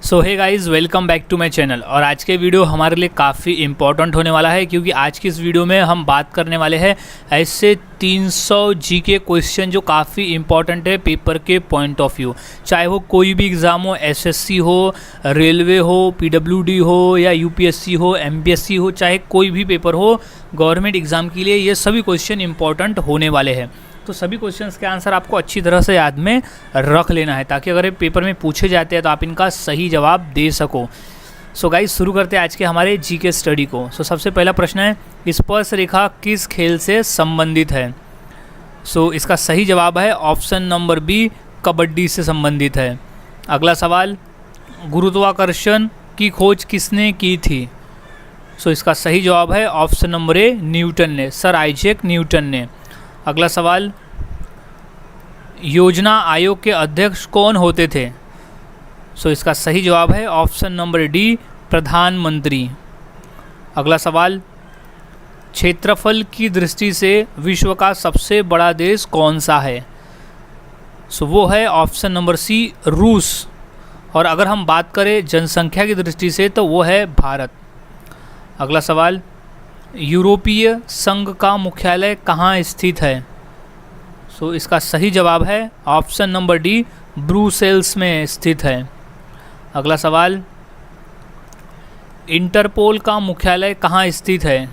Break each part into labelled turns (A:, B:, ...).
A: So hey guys, welcome back to my channel. और आज के वीडियो हमारे लिए काफ़ी इम्पोर्टेंट होने वाला है, क्योंकि आज की इस वीडियो में हम बात करने वाले हैं ऐसे 300 जीके क्वेश्चन जो काफ़ी इम्पोर्टेंट है पेपर के पॉइंट ऑफ व्यू। चाहे वो कोई भी एग्ज़ाम हो, एसएससी हो, रेलवे हो, पीडब्ल्यूडी हो या यूपीएससी हो, एमपीएससी हो, चाहे कोई भी पेपर हो गवर्नमेंट एग्ज़ाम के लिए, ये सभी क्वेश्चन इंपॉर्टेंट होने वाले हैं। तो सभी क्वेश्चंस के आंसर आपको अच्छी तरह से याद में रख लेना है, ताकि अगर ये पेपर में पूछे जाते हैं तो आप इनका सही जवाब दे सको। सो गाइस, शुरू करते हैं आज के हमारे जीके स्टडी को। सो सबसे पहला प्रश्न है, स्पर्श रेखा किस खेल से संबंधित है? सो इसका सही जवाब है ऑप्शन नंबर बी, कबड्डी से संबंधित है। अगला सवाल, गुरुत्वाकर्षण की खोज किसने की थी? सो इसका सही जवाब है ऑप्शन नंबर ए, न्यूटन ने, सर आइजैक न्यूटन ने। अगला सवाल, योजना आयोग के अध्यक्ष कौन होते थे? सो इसका सही जवाब है ऑप्शन नंबर डी, प्रधानमंत्री। अगला सवाल, क्षेत्रफल की दृष्टि से विश्व का सबसे बड़ा देश कौन सा है? सो वो है ऑप्शन नंबर सी, रूस। और अगर हम बात करें जनसंख्या की दृष्टि से तो वो है भारत। अगला सवाल, यूरोपीय संघ का मुख्यालय कहाँ स्थित है? सो इसका सही जवाब है ऑप्शन नंबर डी, ब्रुसेल्स में स्थित है। अगला सवाल, इंटरपोल का मुख्यालय कहाँ स्थित है?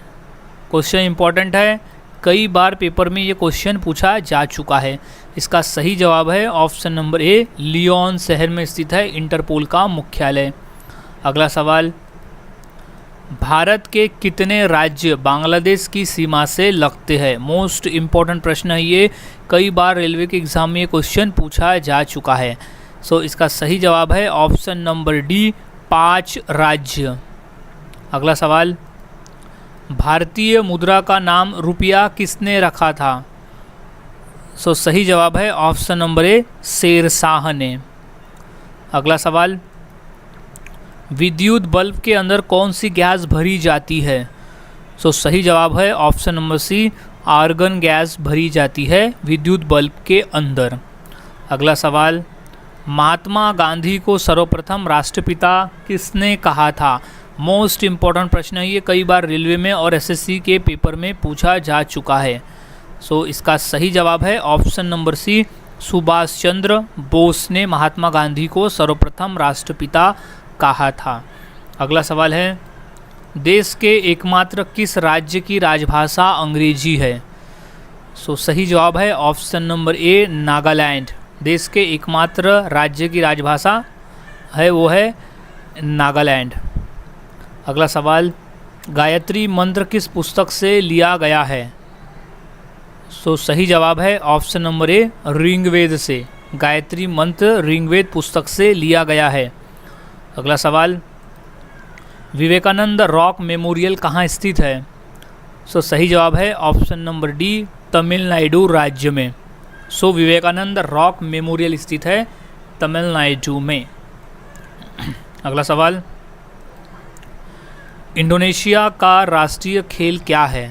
A: क्वेश्चन इंपॉर्टेंट है, कई बार पेपर में ये क्वेश्चन पूछा जा चुका है। इसका सही जवाब है ऑप्शन नंबर ए, लियोन शहर में स्थित है इंटरपोल का मुख्यालय। अगला सवाल, भारत के कितने राज्य बांग्लादेश की सीमा से लगते हैं? मोस्ट इम्पॉर्टेंट प्रश्न है ये, कई बार रेलवे के एग्ज़ाम में ये क्वेश्चन पूछा जा चुका है। सो इसका सही जवाब है ऑप्शन नंबर डी, 5 राज्य। अगला सवाल, भारतीय मुद्रा का नाम रुपया किसने रखा था? सो सही जवाब है ऑप्शन नंबर ए, शेरशाह ने। अगला सवाल, विद्युत बल्ब के अंदर कौन सी गैस भरी जाती है? सो सही जवाब है option number C, argon gas भरी जाती है विद्युत बल्ब के अंदर। अगला सवाल, महात्मा गांधी को सर्वप्रथम राष्ट्रपिता किसने कहा था? मोस्ट इम्पॉर्टेंट प्रश्न है ये, कई बार रेलवे में और एसएससी के पेपर में पूछा जा चुका है। सो इसका सही जवाब है ऑप्शन नंबर सी, सुभाष चंद्र बोस ने महात्मा गांधी को सर्वप्रथम राष्ट्रपिता कहा था। अगला सवाल है, देश के एकमात्र किस राज्य की राजभाषा अंग्रेजी है? सो सही जवाब है ऑप्शन नंबर ए, नागालैंड। देश के एकमात्र राज्य की राजभाषा है वो है नागालैंड। अगला सवाल, गायत्री मंत्र किस पुस्तक से लिया गया है? सो सही जवाब है ऑप्शन नंबर ए, ऋग्वेद से। गायत्री मंत्र ऋग्वेद पुस्तक से लिया गया है। अगला सवाल, विवेकानंद रॉक मेमोरियल कहाँ स्थित है? सो सही जवाब है ऑप्शन नंबर डी, तमिलनाडु राज्य में। सो विवेकानंद रॉक मेमोरियल स्थित है तमिलनाडु में। अगला सवाल, इंडोनेशिया का राष्ट्रीय खेल क्या है?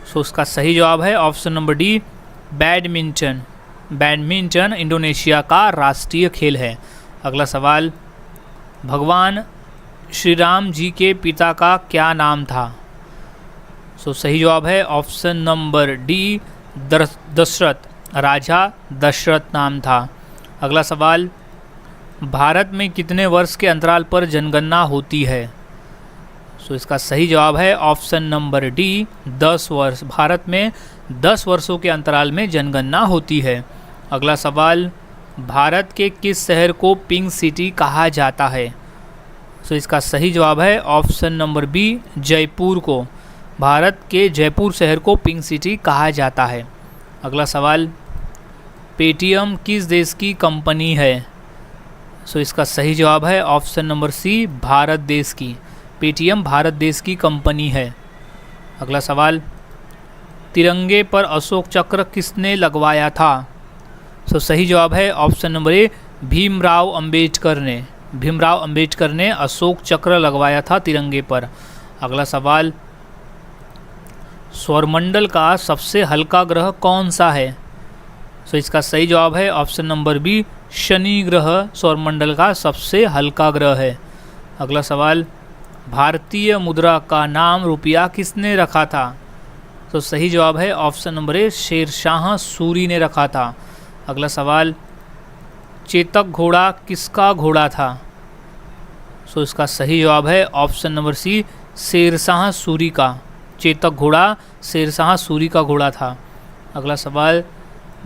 A: सो उसका सही जवाब है option number D, badminton. Badminton Indonesia का राष्ट्रीय खेल है। अगला सवाल, भगवान श्री राम जी के पिता का क्या नाम था? सो सही जवाब है ऑप्शन नंबर डी, दशरथ। राजा दशरथ नाम था। अगला सवाल, भारत में कितने वर्ष के अंतराल पर जनगणना होती है? सो इसका सही जवाब है ऑप्शन नंबर डी, 10 वर्ष। भारत में 10 वर्षों के अंतराल में जनगणना होती है। अगला सवाल, भारत के किस शहर को पिंक सिटी कहा जाता है? सो इसका सही जवाब है ऑप्शन नंबर बी, जयपुर को। भारत के जयपुर शहर को पिंक सिटी कहा जाता है। अगला सवाल, पेटीएम किस देश की कंपनी है? सो इसका सही जवाब है ऑप्शन नंबर सी, भारत देश की। पेटीएम भारत देश की कंपनी है। अगला सवाल, तिरंगे पर अशोक चक्र किसने लगवाया था? सो सही जवाब है ऑप्शन नंबर ए, भीमराव अंबेडकर ने। भीमराव अंबेडकर ने अशोक चक्र लगवाया था तिरंगे पर। अगला सवाल, सौरमंडल का सबसे हल्का ग्रह कौन सा है? सो इसका सही जवाब है ऑप्शन नंबर बी, शनि ग्रह सौरमंडल का सबसे हल्का ग्रह है। अगला सवाल, भारतीय मुद्रा का नाम रुपया किसने रखा था? तो सही जवाब है option number A, Shershah Suri ने रखा था। अगला सवाल, चेतक घोड़ा किसका घोड़ा था? सो इसका सही जवाब है option number C, Shershah Suri का। चेतक घोड़ा शेरशाह सूरी का घोड़ा था। अगला सवाल,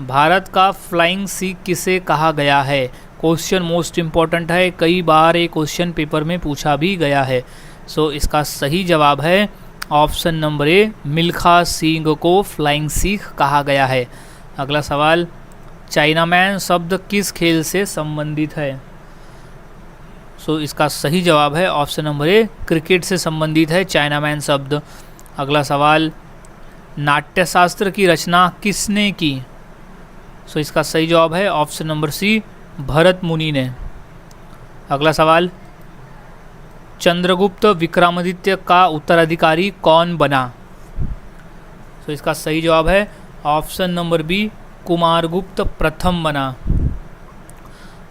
A: भारत का फ्लाइंग सिख किसे कहा गया है? क्वेश्चन मोस्ट इम्पॉर्टेंट है, कई बार ये क्वेश्चन पेपर में पूछा भी गया है। सो इसका सही जवाब है ऑप्शन नंबर ए, मिल्खा सिंह को फ्लाइंग सिख कहा गया है। अगला सवाल, चाइनामैन शब्द किस खेल से संबंधित है? सो इसका सही जवाब है ऑप्शन नंबर ए, क्रिकेट से संबंधित है चाइनामैन शब्द। अगला सवाल, नाट्यशास्त्र की रचना किसने की? सो इसका सही जवाब है ऑप्शन नंबर सी, भरत मुनि ने। अगला सवाल, चंद्रगुप्त विक्रमादित्य का उत्तराधिकारी कौन बना? सो इसका सही जवाब है ऑप्शन नंबर बी, कुमारगुप्त प्रथम बना।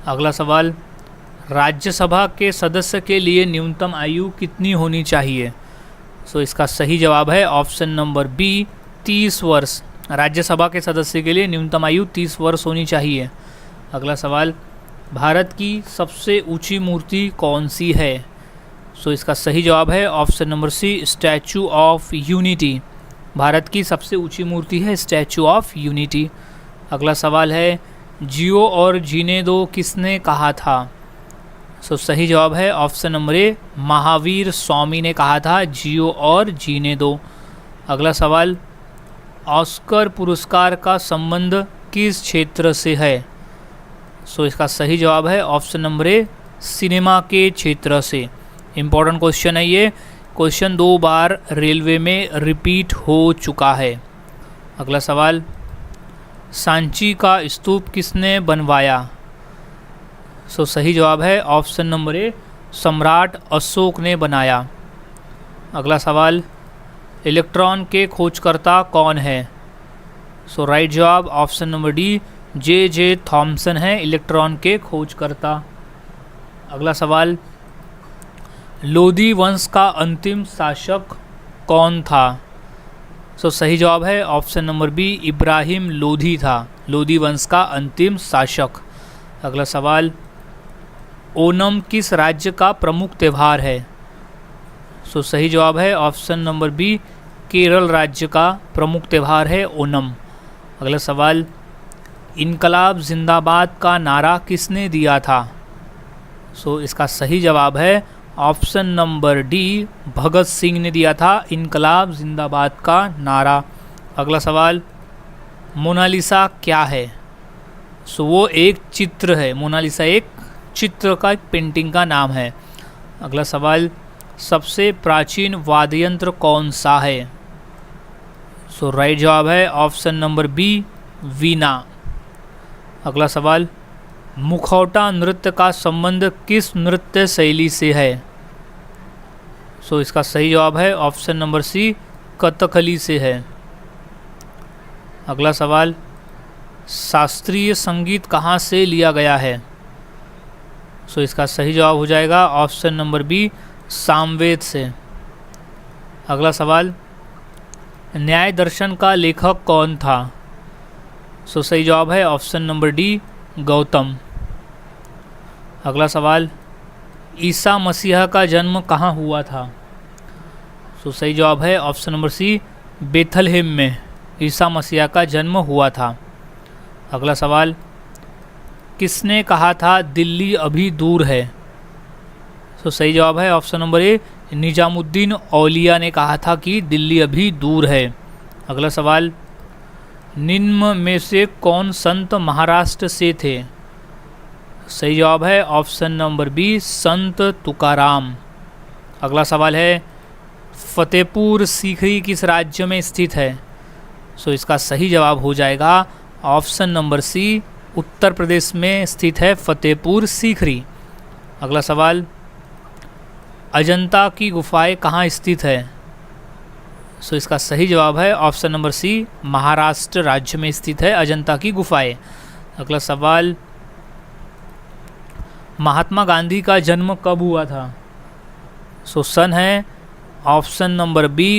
A: अगला सवाल, राज्यसभा के सदस्य के लिए न्यूनतम आयु कितनी होनी चाहिए? सो इसका सही जवाब है ऑप्शन नंबर बी, 30 वर्ष। राज्यसभा के सदस्य के लिए न्यूनतम आयु 30 वर्ष होनी चाहिए। अगला सवाल, भारत की सबसे ऊंची मूर्ति कौन सी है? सो इसका सही जवाब है option number C, Statue of Unity. Bharat की सबसे ऊंची मूर्ति है स्टैचू ऑफ यूनिटी। अगला सवाल है, जियो और जीने दो किसने कहा था? सो सही जवाब है ऑप्शन नंबर ए, महावीर स्वामी ने कहा था जियो और जीने दो। अगला सवाल, ऑस्कर पुरस्कार का संबंध किस क्षेत्र से है? सो इसका सही जवाब है ऑप्शन नंबर ए, सिनेमा के क्षेत्र से। इम्पॉर्टेंट क्वेश्चन है ये, क्वेश्चन 2 बार रेलवे में रिपीट हो चुका है। अगला सवाल, सांची का स्तूप किसने बनवाया? सो सही जवाब है ऑप्शन नंबर ए, सम्राट अशोक ने बनाया। अगला सवाल, इलेक्ट्रॉन के खोजकर्ता कौन है? सो राइट जवाब option number D, J Thomson है इलेक्ट्रॉन के खोजकर्ता। अगला सवाल, लोधी वंश का अंतिम शासक कौन था? सो सही जवाब है option number B, Ibrahim Lodhi था लोधी वंश का अंतिम शासक। अगला सवाल, ओणम किस राज्य का प्रमुख त्यौहार है? सो सही जवाब है ऑप्शन नंबर बी, केरल राज्य का प्रमुख त्यौहार है ओणम। अगला सवाल, इनकलाब जिंदाबाद का नारा किसने दिया था? सो इसका सही जवाब है option number D, Bhagat Singh ने दिया था इनकलाब जिंदाबाद का नारा। अगला सवाल, मोनालिसा क्या है? सो वो एक चित्र है, मोनालिसा एक चित्र का, एक पेंटिंग का नाम है। अगला सवाल, सबसे प्राचीन वाद्य यंत्र कौन सा है? सो राइट जवाब है ऑप्शन नंबर बी, वीणा। अगला सवाल, मुखौटा नृत्य का संबंध किस नृत्य शैली से है? सो इसका सही जवाब है ऑप्शन नंबर सी, कथकली से है। अगला सवाल, शास्त्रीय संगीत कहाँ से लिया गया है? सो इसका सही जवाब हो जाएगा ऑप्शन नंबर बी, सामवेद से। अगला सवाल, न्याय दर्शन का लेखक कौन था? सो सही जवाब है ऑप्शन नंबर डी, गौतम। अगला सवाल, ईसा मसीहा का जन्म कहाँ हुआ था? सो सही जवाब है ऑप्शन नंबर सी, बेथलहेम में ईसा मसीहा का जन्म हुआ था। अगला सवाल, किसने कहा था दिल्ली अभी दूर है? सो सही जवाब है ऑप्शन नंबर ए, निजामुद्दीन औलिया ने कहा था कि दिल्ली अभी दूर है। अगला सवाल, निम्न में से कौन संत महाराष्ट्र से थे? सही जवाब है ऑप्शन नंबर बी, संत तुकाराम। अगला सवाल है, फतेहपुर सीकरी किस राज्य में स्थित है? सो इसका सही जवाब हो जाएगा ऑप्शन नंबर सी, उत्तर प्रदेश में स्थित है फतेहपुर सीकरी। अगला सवाल, अजंता की गुफाएं कहाँ स्थित है? सो इसका सही जवाब है ऑप्शन नंबर सी, महाराष्ट्र राज्य में स्थित है अजंता की गुफाएं। अगला सवाल, महात्मा गांधी का जन्म कब हुआ था? सो सन है ऑप्शन नंबर बी